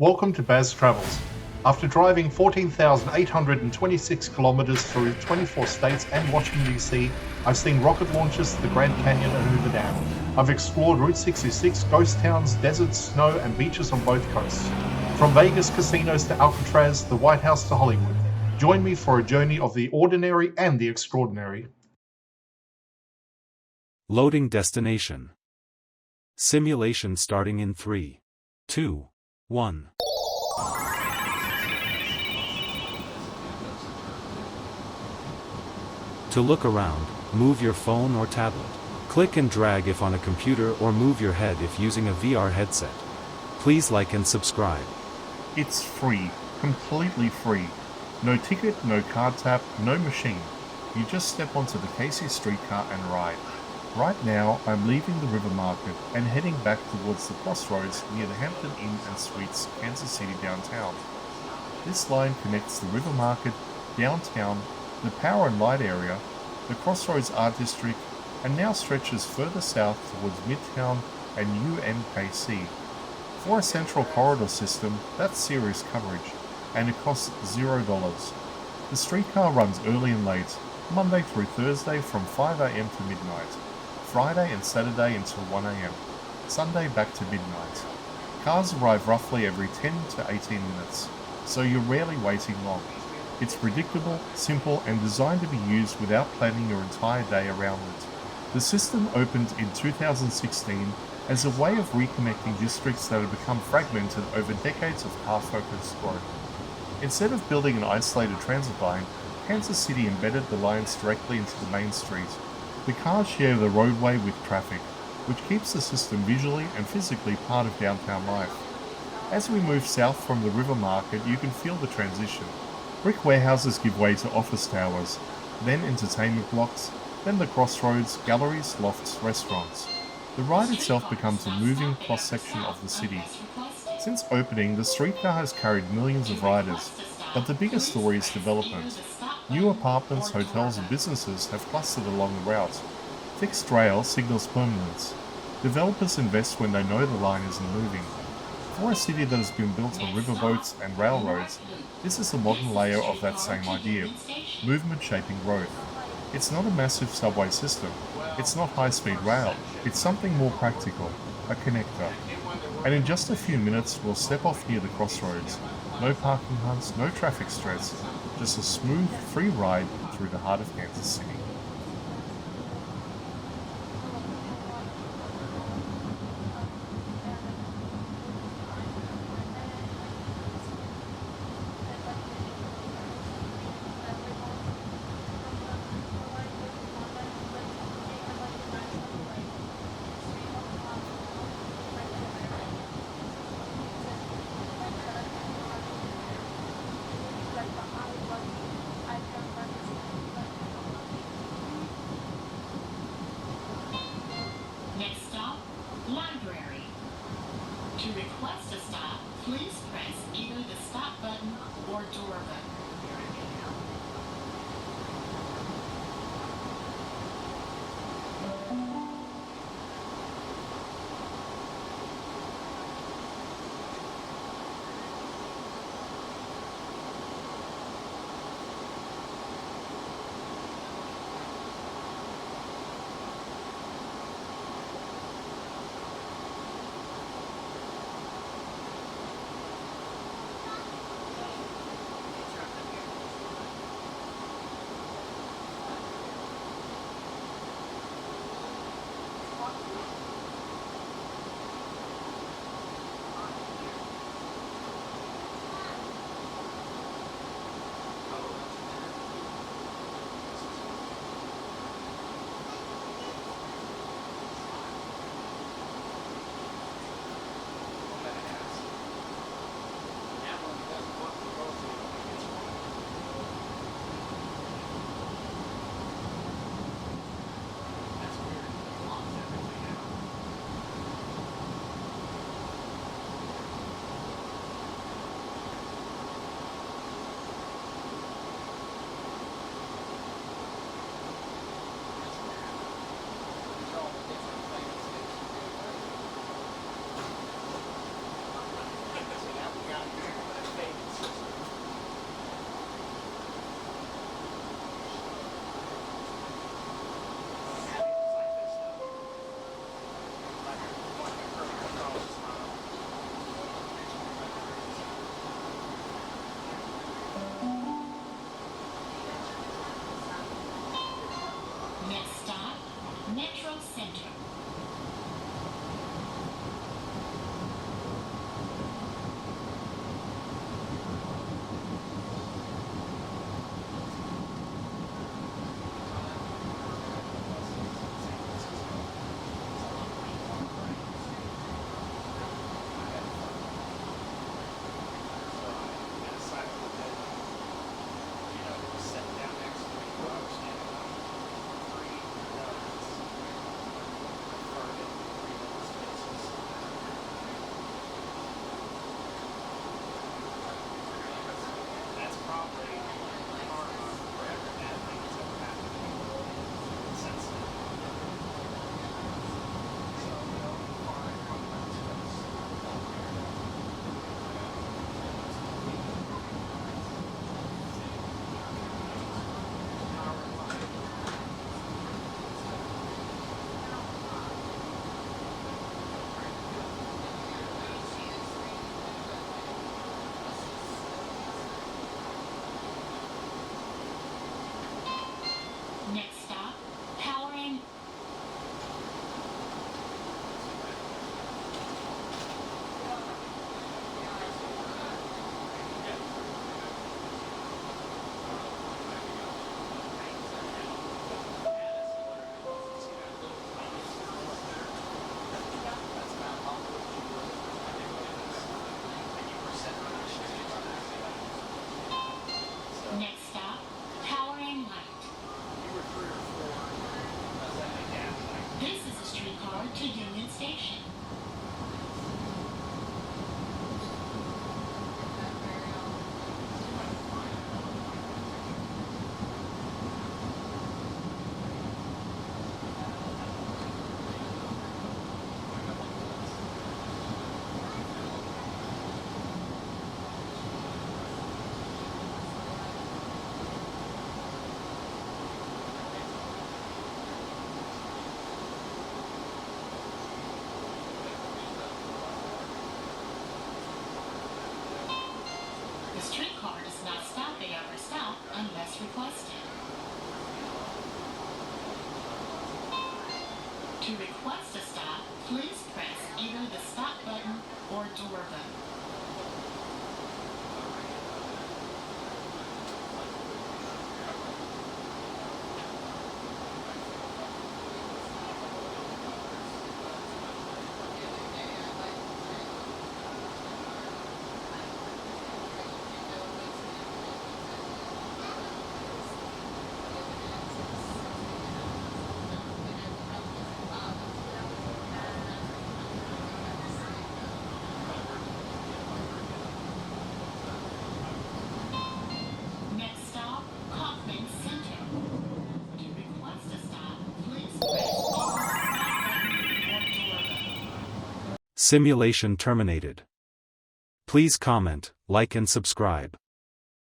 Welcome to Baz Travels. After driving 14,826 kilometers through 24 states and Washington, D.C., I've seen rocket launches to the Grand Canyon and Hoover Dam. I've explored Route 66, ghost towns, deserts, snow, and beaches on both coasts. From Vegas casinos to Alcatraz, the White House to Hollywood. Join me for a journey of the ordinary and the extraordinary. Loading destination. Simulation starting in 3, 2, 1. To look around, move your phone or tablet. Click and drag if on a computer or move your head if using a VR headset. Please like and subscribe. It's free, completely free. No ticket, no card tap, no machine. You just step onto the KC Streetcar and ride. Right now, I'm leaving the River Market and heading back towards the Crossroads near the Hampton Inn and Suites, Kansas City downtown. This line connects the River Market, downtown, the Power and Light area, the Crossroads Arts District, and now stretches further south towards Midtown and UMKC. For a central corridor system, that's serious coverage, and it costs $0. The streetcar runs early and late, Monday through Thursday from 5 a.m. to midnight, Friday and Saturday until 1 a.m., Sunday back to midnight. Cars arrive roughly every 10 to 18 minutes, so you're rarely waiting long. It's predictable, simple, and designed to be used without planning your entire day around it. The system opened in 2016 as a way of reconnecting districts that had become fragmented over decades of car-focused growth. Instead of building an isolated transit line, Kansas City embedded the lines directly into the main street. The cars share the roadway with traffic, which keeps the system visually and physically part of downtown life. As we move south from the River Market, you can feel the transition. Brick warehouses give way to office towers, then entertainment blocks, then the crossroads, galleries, lofts, restaurants. The ride itself becomes a moving cross-section of the city. Since opening, the streetcar has carried millions of riders, but the bigger story is development. New apartments, hotels, and businesses have clustered along the route. Fixed rail signals permanence. Developers invest when they know the line isn't moving. For a city that has been built on riverboats and railroads, this is a modern layer of that same idea, movement shaping growth. It's not a massive subway system, it's not high-speed rail, it's something more practical, a connector. And in just a few minutes we'll step off near the crossroads. No parking hunts, no traffic stress, just a smooth, free ride through the heart of Kansas City. The streetcar does not stop at every stop unless requested. To request a stop, please press either the stop button or door button. Simulation terminated. Please comment, like and subscribe.